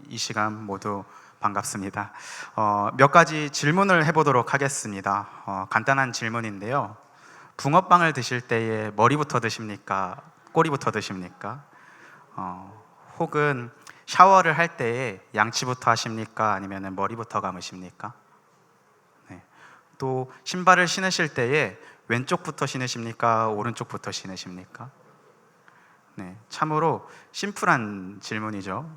이 시간 모두 반갑습니다. 몇 가지 질문을 해보도록 하겠습니다. 간단한 질문인데요. 붕어빵을 드실 때에 머리부터 드십니까? 꼬리부터 드십니까? 혹은 샤워를 할 때에 양치부터 하십니까? 아니면 머리부터 감으십니까? 네. 또 신발을 신으실 때에 왼쪽부터 신으십니까? 오른쪽부터 신으십니까? 네, 참으로 심플한 질문이죠.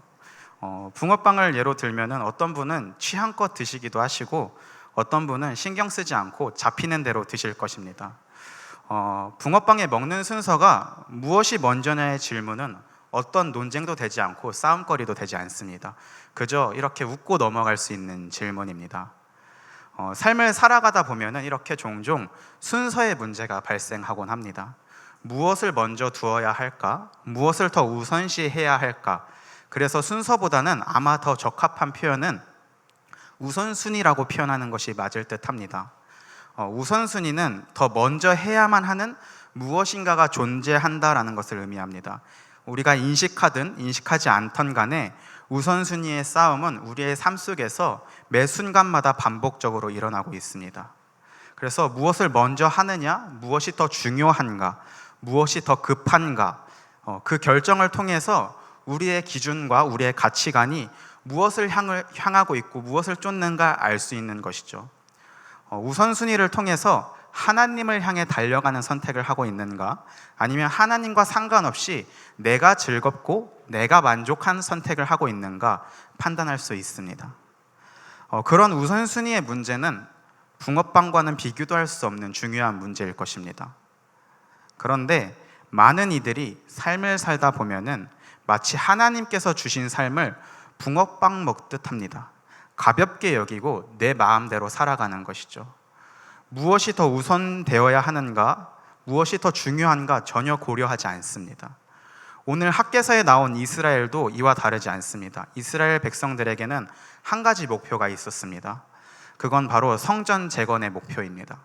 붕어빵을 예로 들면은 어떤 분은 취향껏 드시기도 하시고 어떤 분은 신경 쓰지 않고 잡히는 대로 드실 것입니다. 붕어빵에 먹는 순서가 무엇이 먼저냐의 질문은 어떤 논쟁도 되지 않고 싸움거리도 되지 않습니다. 그저 이렇게 웃고 넘어갈 수 있는 질문입니다. 삶을 살아가다 보면은 이렇게 종종 순서의 문제가 발생하곤 합니다. 무엇을 먼저 두어야 할까? 무엇을 더 우선시해야 할까? 그래서 순서보다는 아마 더 적합한 표현은 우선순위라고 표현하는 것이 맞을 듯 합니다. 우선순위는 더 먼저 해야만 하는 무엇인가가 존재한다라는 것을 의미합니다. 우리가 인식하든 인식하지 않던 간에 우선순위의 싸움은 우리의 삶 속에서 매 순간마다 반복적으로 일어나고 있습니다. 그래서 무엇을 먼저 하느냐, 무엇이 더 중요한가, 무엇이 더 급한가, 그 결정을 통해서 우리의 기준과 우리의 가치관이 무엇을 향하고 있고 무엇을 쫓는가 알 수 있는 것이죠. 우선순위를 통해서 하나님을 향해 달려가는 선택을 하고 있는가, 아니면 하나님과 상관없이 내가 즐겁고 내가 만족한 선택을 하고 있는가 판단할 수 있습니다. 그런 우선순위의 문제는 붕어빵과는 비교도 할 수 없는 중요한 문제일 것입니다. 그런데 많은 이들이 삶을 살다 보면은 마치 하나님께서 주신 삶을 붕어빵 먹듯 합니다. 가볍게 여기고 내 마음대로 살아가는 것이죠. 무엇이 더 우선되어야 하는가, 무엇이 더 중요한가 전혀 고려하지 않습니다. 오늘 학개서에 나온 이스라엘도 이와 다르지 않습니다. 이스라엘 백성들에게는 한 가지 목표가 있었습니다. 그건 바로 성전 재건의 목표입니다.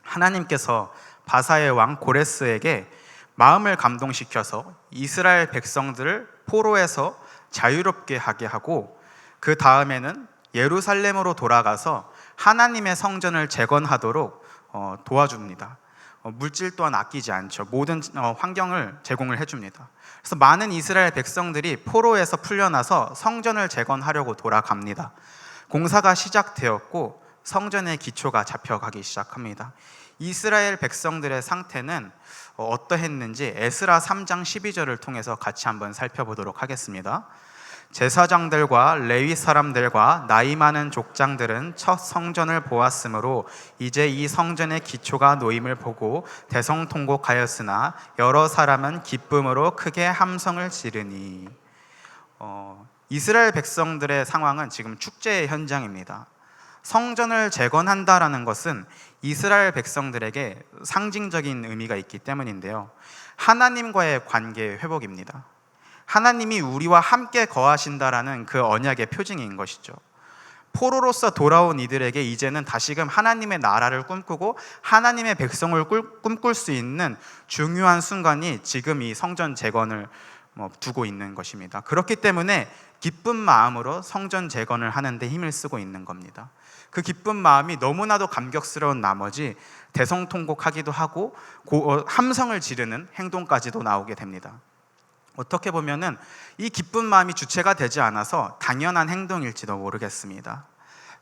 하나님께서 바사의 왕 고레스에게 마음을 감동시켜서 이스라엘 백성들을 포로에서 자유롭게 하게 하고 그 다음에는 예루살렘으로 돌아가서 하나님의 성전을 재건하도록 도와줍니다. 물질 또한 아끼지 않죠. 모든 환경을 제공을 해줍니다. 그래서 많은 이스라엘 백성들이 포로에서 풀려나서 성전을 재건하려고 돌아갑니다. 공사가 시작되었고 성전의 기초가 잡혀가기 시작합니다. 이스라엘 백성들의 상태는 어떠했는지 에스라 3장 12절을 통해서 같이 한번 살펴보도록 하겠습니다. 제사장들과 레위 사람들과 나이 많은 족장들은 첫 성전을 보았으므로 이제 이 성전의 기초가 놓임을 보고 대성통곡하였으나 여러 사람은 기쁨으로 크게 함성을 지르니. 이스라엘 백성들의 상황은 지금 축제의 현장입니다. 성전을 재건한다라는 것은 이스라엘 백성들에게 상징적인 의미가 있기 때문인데요. 하나님과의 관계의 회복입니다. 하나님이 우리와 함께 거하신다라는 그 언약의 표징인 것이죠. 포로로서 돌아온 이들에게 이제는 다시금 하나님의 나라를 꿈꾸고 하나님의 백성을 꿈꿀 수 있는 중요한 순간이 지금 이 성전 재건을 두고 있는 것입니다. 그렇기 때문에 기쁜 마음으로 성전 재건을 하는데 힘을 쓰고 있는 겁니다. 그 기쁜 마음이 너무나도 감격스러운 나머지 대성통곡하기도 하고 함성을 지르는 행동까지도 나오게 됩니다. 어떻게 보면은 이 기쁜 마음이 주체가 되지 않아서 당연한 행동일지도 모르겠습니다.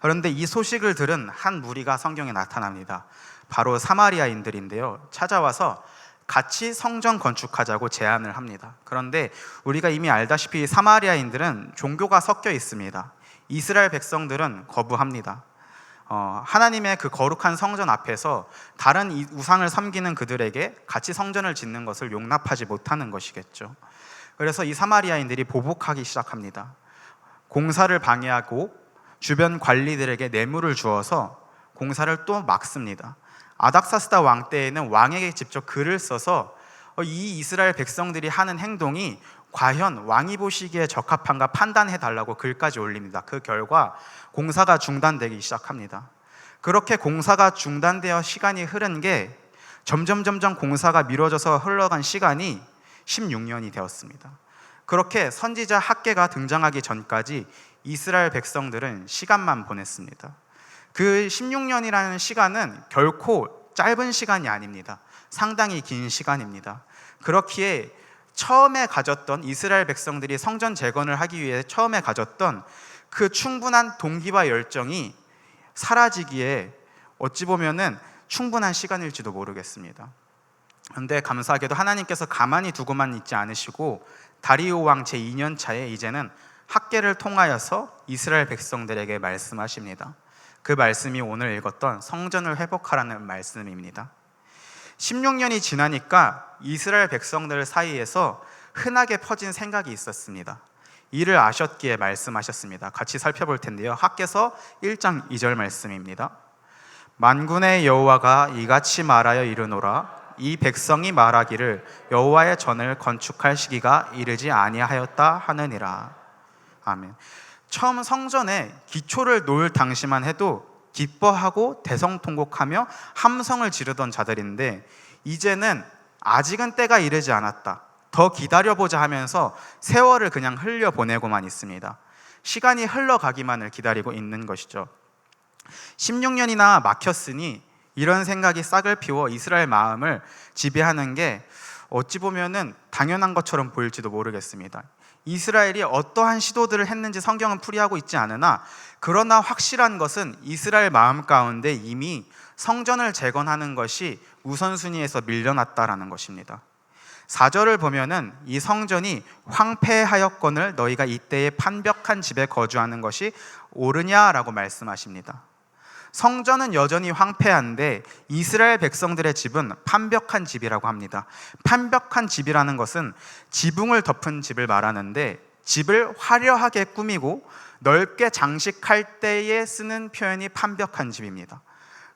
그런데 이 소식을 들은 한 무리가 성경에 나타납니다. 바로 사마리아인들인데요. 찾아와서 같이 성전 건축하자고 제안을 합니다. 그런데 우리가 이미 알다시피 사마리아인들은 종교가 섞여 있습니다. 이스라엘 백성들은 거부합니다. 하나님의 그 거룩한 성전 앞에서 다른 우상을 섬기는 그들에게 같이 성전을 짓는 것을 용납하지 못하는 것이겠죠. 그래서 이 사마리아인들이 보복하기 시작합니다. 공사를 방해하고 주변 관리들에게 뇌물을 주어서 공사를 또 막습니다. 아닥사스다 왕 때에는 왕에게 직접 글을 써서 이 이스라엘 백성들이 하는 행동이 과연 왕이 보시기에 적합한가 판단해 달라고 글까지 올립니다. 그 결과 공사가 중단되기 시작합니다. 그렇게 공사가 중단되어 시간이 흐른 게 점점 공사가 미뤄져서 흘러간 시간이 16년이 되었습니다. 그렇게 선지자 학개가 등장하기 전까지 이스라엘 백성들은 시간만 보냈습니다. 그 16년이라는 시간은 결코 짧은 시간이 아닙니다. 상당히 긴 시간입니다. 그렇기에 처음에 가졌던, 이스라엘 백성들이 성전 재건을 하기 위해 처음에 가졌던 그 충분한 동기와 열정이 사라지기에 어찌 보면은 충분한 시간일지도 모르겠습니다. 그런데 감사하게도 하나님께서 가만히 두고만 있지 않으시고 다리오 왕 제2년 차에 이제는 학개를 통하여서 이스라엘 백성들에게 말씀하십니다. 그 말씀이 오늘 읽었던 성전을 회복하라는 말씀입니다. 16년이 지나니까 이스라엘 백성들 사이에서 흔하게 퍼진 생각이 있었습니다. 이를 아셨기에 말씀하셨습니다. 같이 살펴볼 텐데요. 학개서 1장 2절 말씀입니다. 만군의 여호와가 이같이 말하여 이르노라. 이 백성이 말하기를 여호와의 전을 건축할 시기가 이르지 아니하였다 하느니라. 아멘. 처음 성전에 기초를 놓을 당시만 해도 기뻐하고 대성통곡하며 함성을 지르던 자들인데, 이제는 아직은 때가 이르지 않았다, 더 기다려보자 하면서 세월을 그냥 흘려보내고만 있습니다. 시간이 흘러가기만을 기다리고 있는 것이죠. 16년이나 막혔으니 이런 생각이 싹을 피워 이스라엘 마음을 지배하는 게 어찌 보면은 당연한 것처럼 보일지도 모르겠습니다. 이스라엘이 어떠한 시도들을 했는지 성경은 풀이하고 있지 않으나, 그러나 확실한 것은 이스라엘 마음 가운데 이미 성전을 재건하는 것이 우선순위에서 밀려났다라는 것입니다. 4절을 보면은 이 성전이 황폐하였거늘 너희가 이때에 판벽한 집에 거주하는 것이 옳으냐라고 말씀하십니다. 성전은 여전히 황폐한데 이스라엘 백성들의 집은 판벽한 집이라고 합니다. 판벽한 집이라는 것은 지붕을 덮은 집을 말하는데, 집을 화려하게 꾸미고 넓게 장식할 때에 쓰는 표현이 판벽한 집입니다.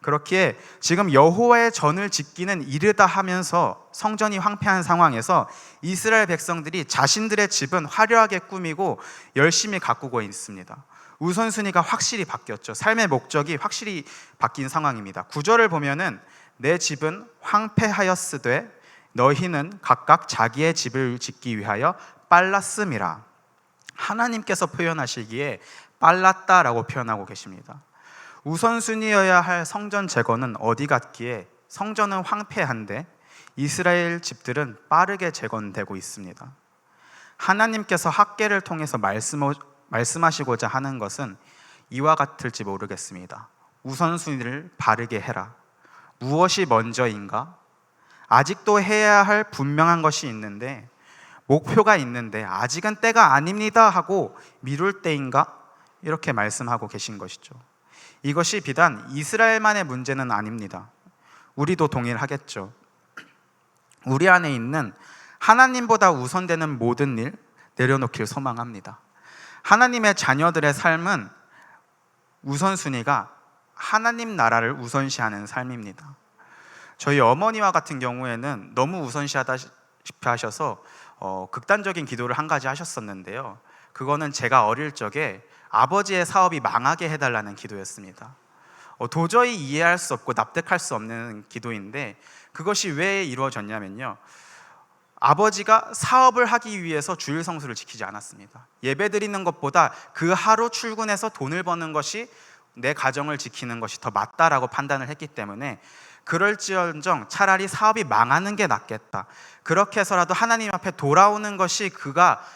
그렇기에 지금 여호와의 전을 짓기는 이르다 하면서 성전이 황폐한 상황에서 이스라엘 백성들이 자신들의 집은 화려하게 꾸미고 열심히 가꾸고 있습니다. 우선순위가 확실히 바뀌었죠. 삶의 목적이 확실히 바뀐 상황입니다. 9절을 보면은 내 집은 황폐하였으되 너희는 각각 자기의 집을 짓기 위하여 빨랐음이라. 하나님께서 표현하시기에 빨랐다라고 표현하고 계십니다. 우선순위여야 할 성전 재건은 어디 갔기에 성전은 황폐한데 이스라엘 집들은 빠르게 재건되고 있습니다. 하나님께서 학개를 통해서 말씀하시고자 하는 것은 이와 같을지 모르겠습니다. 우선순위를 바르게 해라. 무엇이 먼저인가? 아직도 해야 할 분명한 것이 있는데, 목표가 있는데 아직은 때가 아닙니다 하고 미룰 때인가? 이렇게 말씀하고 계신 것이죠. 이것이 비단 이스라엘만의 문제는 아닙니다. 우리도 동일하겠죠. 우리 안에 있는 하나님보다 우선되는 모든 일 내려놓길 소망합니다. 하나님의 자녀들의 삶은 우선순위가 하나님 나라를 우선시하는 삶입니다. 저희 어머니와 같은 경우에는 너무 우선시하다시피 하셔서 극단적인 기도를 한 가지 하셨었는데요. 그거는 제가 어릴 적에 아버지의 사업이 망하게 해달라는 기도였습니다. 도저히 이해할 수 없고 납득할 수 없는 기도인데, 그것이 왜 이루어졌냐면요, 아버지가 사업을 하기 위해서 주일 성수를 지키지 않았습니다. 예배 드리는 것보다 그 하루 출근해서 돈을 버는 것이 내 가정을 지키는 것이 더 맞다라고 판단을 했기 때문에, 그럴지언정 차라리 사업이 망하는 게 낫겠다, 그렇게 해서라도 하나님 앞에 돌아오는 것이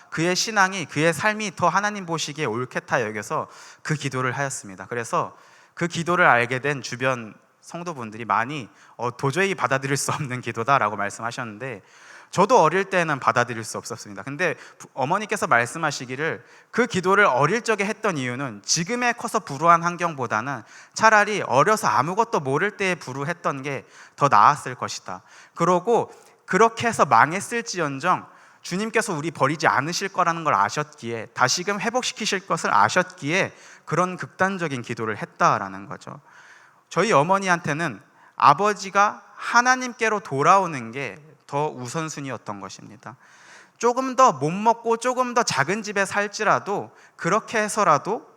그의 신앙이, 그의 삶이 더 하나님 보시기에 옳겠다 여겨서 그 기도를 하였습니다. 그래서 그 기도를 알게 된 주변 성도분들이 많이 도저히 받아들일 수 없는 기도다라고 말씀하셨는데, 저도 어릴 때는 받아들일 수 없었습니다. 근데 어머니께서 말씀하시기를 그 기도를 어릴 적에 했던 이유는 지금에 커서 불우한 환경보다는 차라리 어려서 아무것도 모를 때에 불우했던 게 더 나았을 것이다. 그러고 그렇게 해서 망했을지언정 주님께서 우리 버리지 않으실 거라는 걸 아셨기에, 다시금 회복시키실 것을 아셨기에 그런 극단적인 기도를 했다라는 거죠. 저희 어머니한테는 아버지가 하나님께로 돌아오는 게 더 우선순위였던 것입니다. 조금 더 못 먹고 조금 더 작은 집에 살지라도 그렇게 해서라도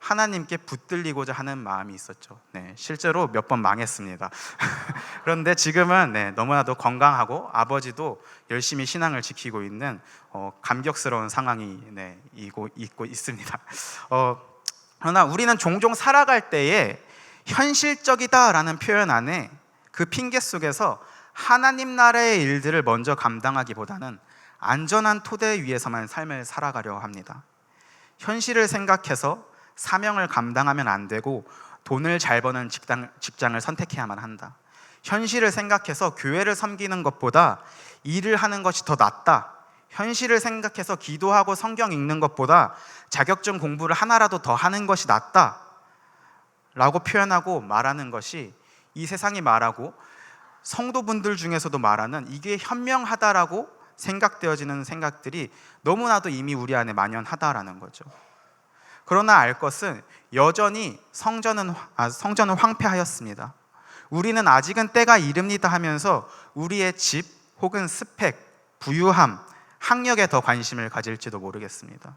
하나님께 붙들리고자 하는 마음이 있었죠. 네, 실제로 몇 번 망했습니다. 그런데 지금은 너무나도 건강하고 아버지도 열심히 신앙을 지키고 있는 감격스러운 상황이 있고 있습니다. 그러나 우리는 종종 살아갈 때에 현실적이다라는 표현 안에 그 핑계 속에서 하나님 나라의 일들을 먼저 감당하기보다는 안전한 토대 위에서만 삶을 살아가려 합니다. 현실을 생각해서 사명을 감당하면 안 되고 돈을 잘 버는 직장을 선택해야만 한다. 현실을 생각해서 교회를 섬기는 것보다 일을 하는 것이 더 낫다. 현실을 생각해서 기도하고 성경 읽는 것보다 자격증 공부를 하나라도 더 하는 것이 낫다 라고 표현하고 말하는 것이 이 세상이 말하고 성도분들 중에서도 말하는 이게 현명하다라고 생각되어지는 생각들이 너무나도 이미 우리 안에 만연하다라는 거죠. 그러나 알 것은 여전히 성전은 황폐하였습니다. 우리는 아직은 때가 이릅니다 하면서 우리의 집 혹은 스펙, 부유함, 학력에 더 관심을 가질지도 모르겠습니다.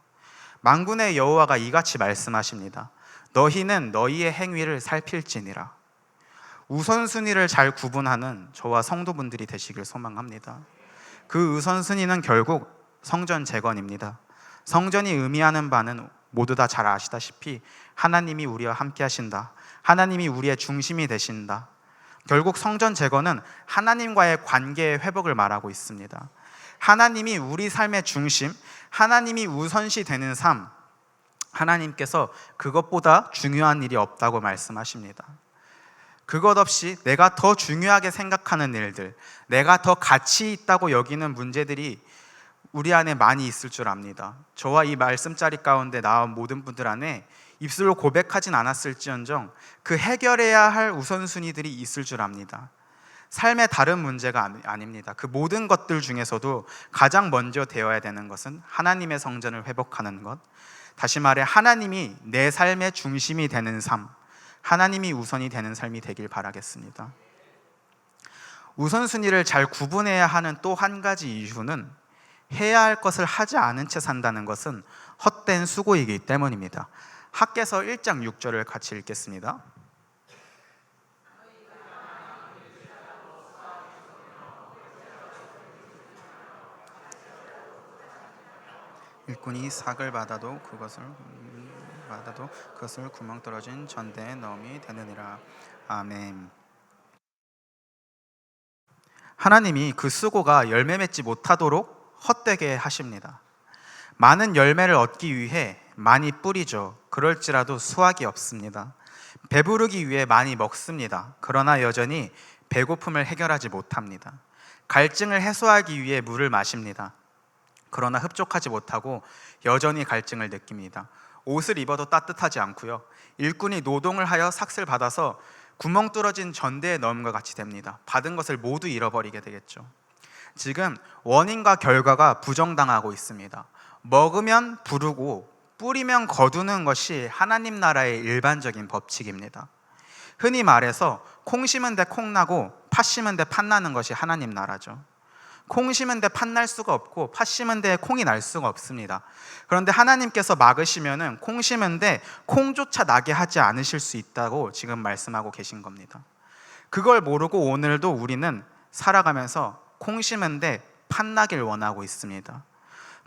만군의 여호와가 이같이 말씀하십니다. 너희는 너희의 행위를 살필지니라. 우선순위를 잘 구분하는 저와 성도분들이 되시길 소망합니다. 그 우선순위는 결국 성전 재건입니다. 성전이 의미하는 바는 모두 다 잘 아시다시피 하나님이 우리와 함께 하신다. 하나님이 우리의 중심이 되신다. 결국 성전 재건은 하나님과의 관계의 회복을 말하고 있습니다. 하나님이 우리 삶의 중심, 하나님이 우선시 되는 삶, 하나님께서 그것보다 중요한 일이 없다고 말씀하십니다. 그것 없이 내가 더 중요하게 생각하는 일들, 내가 더 가치 있다고 여기는 문제들이 우리 안에 많이 있을 줄 압니다. 저와 이 말씀자리 가운데 나온 모든 분들 안에 입술로 고백하진 않았을지언정 그 해결해야 할 우선순위들이 있을 줄 압니다. 삶의 다른 문제가 아닙니다. 그 모든 것들 중에서도 가장 먼저 되어야 되는 것은 하나님의 성전을 회복하는 것, 다시 말해 하나님이 내 삶의 중심이 되는 삶, 하나님이 우선이 되는 삶이 되길 바라겠습니다. 우선순위를 잘 구분해야 하는 또 한 가지 이유는 해야 할 것을 하지 않은 채 산다는 것은 헛된 수고이기 때문입니다. 학개서 1장 6절을 같이 읽겠습니다. 일꾼이 삭을 받아도 그것을 구멍 뚫어진 전대에 넣음이 되느니라. 아멘. 하나님이 그 수고가 열매 맺지 못하도록 헛되게 하십니다. 많은 열매를 얻기 위해 많이 뿌리죠. 그럴지라도 수확이 없습니다. 배부르기 위해 많이 먹습니다. 그러나 여전히 배고픔을 해결하지 못합니다. 갈증을 해소하기 위해 물을 마십니다. 그러나 흡족하지 못하고 여전히 갈증을 느낍니다. 옷을 입어도 따뜻하지 않고요. 일꾼이 노동을 하여 삭을 받아서 구멍 뚫어진 전대에 넣은 것 같이 됩니다. 받은 것을 모두 잃어버리게 되겠죠. 지금 원인과 결과가 부정당하고 있습니다. 먹으면 부르고 뿌리면 거두는 것이 하나님 나라의 일반적인 법칙입니다. 흔히 말해서 콩 심은 데 콩 나고 팥 심은 데 팥 나는 것이 하나님 나라죠. 콩 심은 데 팥 날 수가 없고 팥 심은 데 콩이 날 수가 없습니다. 그런데 하나님께서 막으시면은 콩 심은 데 콩조차 나게 하지 않으실 수 있다고 지금 말씀하고 계신 겁니다. 그걸 모르고 오늘도 우리는 살아가면서 콩 심은 데 팥 나길 원하고 있습니다.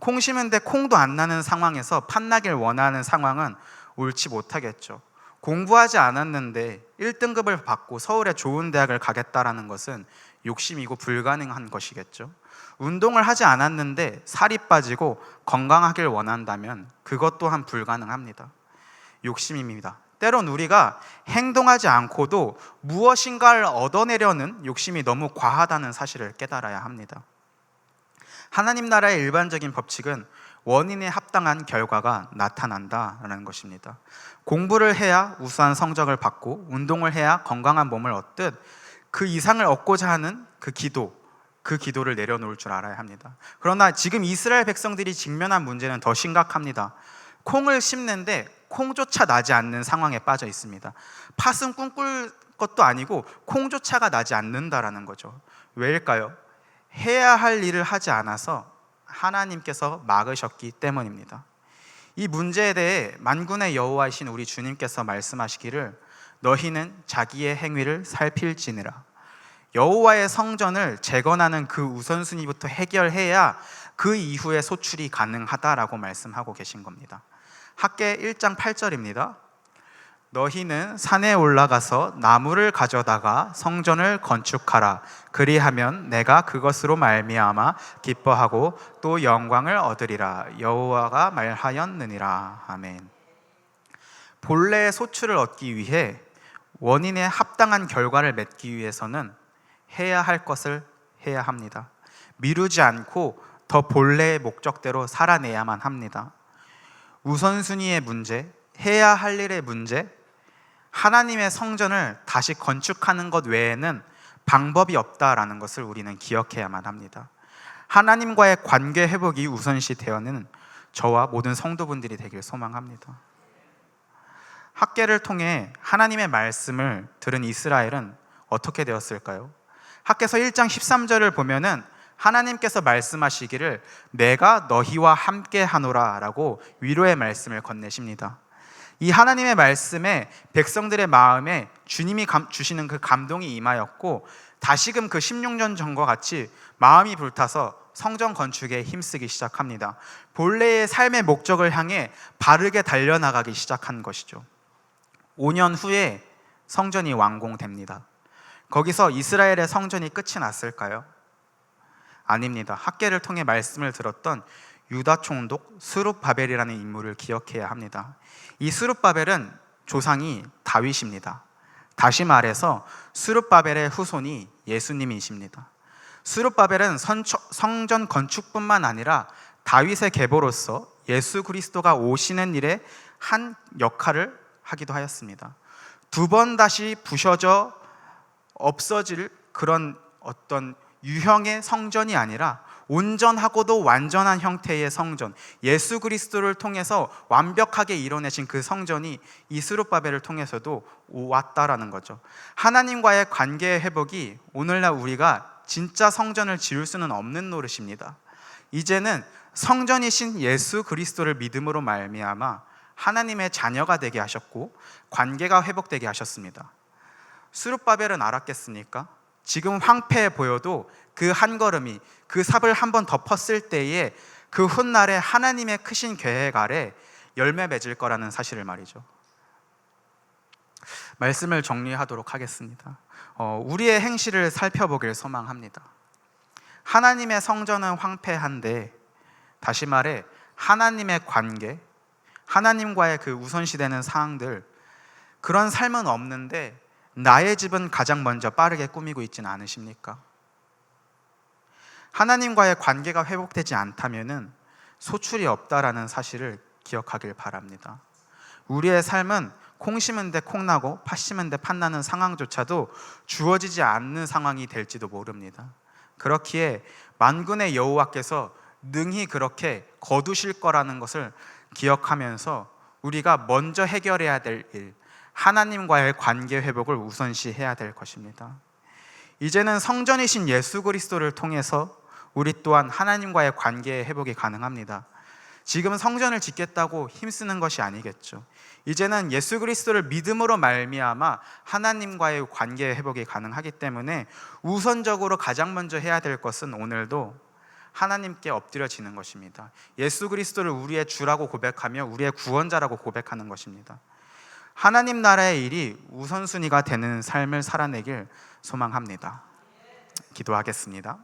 콩 심은 데 콩도 안 나는 상황에서 팥 나길 원하는 상황은 옳지 못하겠죠. 공부하지 않았는데 1등급을 받고 서울의 좋은 대학을 가겠다라는 것은 욕심이고 불가능한 것이겠죠. 운동을 하지 않았는데 살이 빠지고 건강하길 원한다면 그것 또한 불가능합니다. 욕심입니다. 때론 우리가 행동하지 않고도 무엇인가를 얻어내려는 욕심이 너무 과하다는 사실을 깨달아야 합니다. 하나님 나라의 일반적인 법칙은 원인에 합당한 결과가 나타난다라는 것입니다. 공부를 해야 우수한 성적을 받고 운동을 해야 건강한 몸을 얻듯 그 이상을 얻고자 하는 그 기도를 내려놓을 줄 알아야 합니다. 그러나 지금 이스라엘 백성들이 직면한 문제는 더 심각합니다. 콩을 심는데 콩조차 나지 않는 상황에 빠져 있습니다. 팥은 꿈꿀 것도 아니고 콩조차가 나지 않는다라는 거죠. 왜일까요? 해야 할 일을 하지 않아서 하나님께서 막으셨기 때문입니다. 이 문제에 대해 만군의 여호와이신 우리 주님께서 말씀하시기를 너희는 자기의 행위를 살필지니라. 여호와의 성전을 재건하는 그 우선순위부터 해결해야 그 이후에 소출이 가능하다라고 말씀하고 계신 겁니다. 학개 1장 8절입니다. 너희는 산에 올라가서 나무를 가져다가 성전을 건축하라. 그리하면 내가 그것으로 말미암아 기뻐하고 또 영광을 얻으리라. 여호와가 말하였느니라. 아멘. 본래의 소출을 얻기 위해 원인에 합당한 결과를 맺기 위해서는 해야 할 것을 해야 합니다. 미루지 않고 더 본래의 목적대로 살아내야만 합니다. 우선순위의 문제, 해야 할 일의 문제, 하나님의 성전을 다시 건축하는 것 외에는 방법이 없다라는 것을 우리는 기억해야만 합니다. 하나님과의 관계 회복이 우선시 되어는 저와 모든 성도분들이 되길 소망합니다. 학개를 통해 하나님의 말씀을 들은 이스라엘은 어떻게 되었을까요? 학개서 1장 13절을 보면은 하나님께서 말씀하시기를 내가 너희와 함께 하노라 라고 위로의 말씀을 건네십니다. 이 하나님의 말씀에 백성들의 마음에 주님이 주시는 그 감동이 임하였고 다시금 그 16년 전과 같이 마음이 불타서 성전 건축에 힘쓰기 시작합니다. 본래의 삶의 목적을 향해 바르게 달려나가기 시작한 것이죠. 5년 후에 성전이 완공됩니다. 거기서 이스라엘의 성전이 끝이 났을까요? 아닙니다. 학개를 통해 말씀을 들었던 유다 총독 스룹바벨이라는 인물을 기억해야 합니다. 이 스룹바벨은 조상이 다윗입니다. 다시 말해서 스룹바벨의 후손이 예수님이십니다. 스룹바벨은 성전 건축뿐만 아니라 다윗의 계보로서 예수 그리스도가 오시는 일에 한 역할을 하기도 하였습니다. 두 번 다시 부셔져 없어질 그런 어떤 유형의 성전이 아니라 온전하고도 완전한 형태의 성전, 예수 그리스도를 통해서 완벽하게 이뤄내신 그 성전이 이 스룹바벨을 통해서도 왔다라는 거죠. 하나님과의 관계의 회복이 오늘날 우리가 진짜 성전을 지을 수는 없는 노릇입니다. 이제는 성전이신 예수 그리스도를 믿음으로 말미암아 하나님의 자녀가 되게 하셨고 관계가 회복되게 하셨습니다. 스룹바벨은 알았겠습니까? 지금 황폐해 보여도 그 한 걸음이 그 삽을 한번 덮었을 때에 그 훗날에 하나님의 크신 계획 아래 열매 맺을 거라는 사실을 말이죠. 말씀을 정리하도록 하겠습니다. 우리의 행실을 살펴보길 소망합니다. 하나님의 성전은 황폐한데 다시 말해 하나님의 관계, 하나님과의 그 우선시되는 사항들, 그런 삶은 없는데 나의 집은 가장 먼저 빠르게 꾸미고 있지는 않으십니까? 하나님과의 관계가 회복되지 않다면은 소출이 없다라는 사실을 기억하길 바랍니다. 우리의 삶은 콩 심은 데 콩 나고 팥 심은 데 팥 나는 상황조차도 주어지지 않는 상황이 될지도 모릅니다. 그렇기에 만군의 여호와께서 능히 그렇게 거두실 거라는 것을 기억하면서 우리가 먼저 해결해야 될 일, 하나님과의 관계 회복을 우선시해야 될 것입니다. 이제는 성전이신 예수 그리스도를 통해서 우리 또한 하나님과의 관계 회복이 가능합니다. 지금 성전을 짓겠다고 힘쓰는 것이 아니겠죠. 이제는 예수 그리스도를 믿음으로 말미암아 하나님과의 관계 회복이 가능하기 때문에 우선적으로 가장 먼저 해야 될 것은 오늘도 하나님께 엎드려지는 것입니다. 예수 그리스도를 우리의 주라고 고백하며 우리의 구원자라고 고백하는 것입니다. 하나님 나라의 일이 우선순위가 되는 삶을 살아내길 소망합니다. 기도하겠습니다.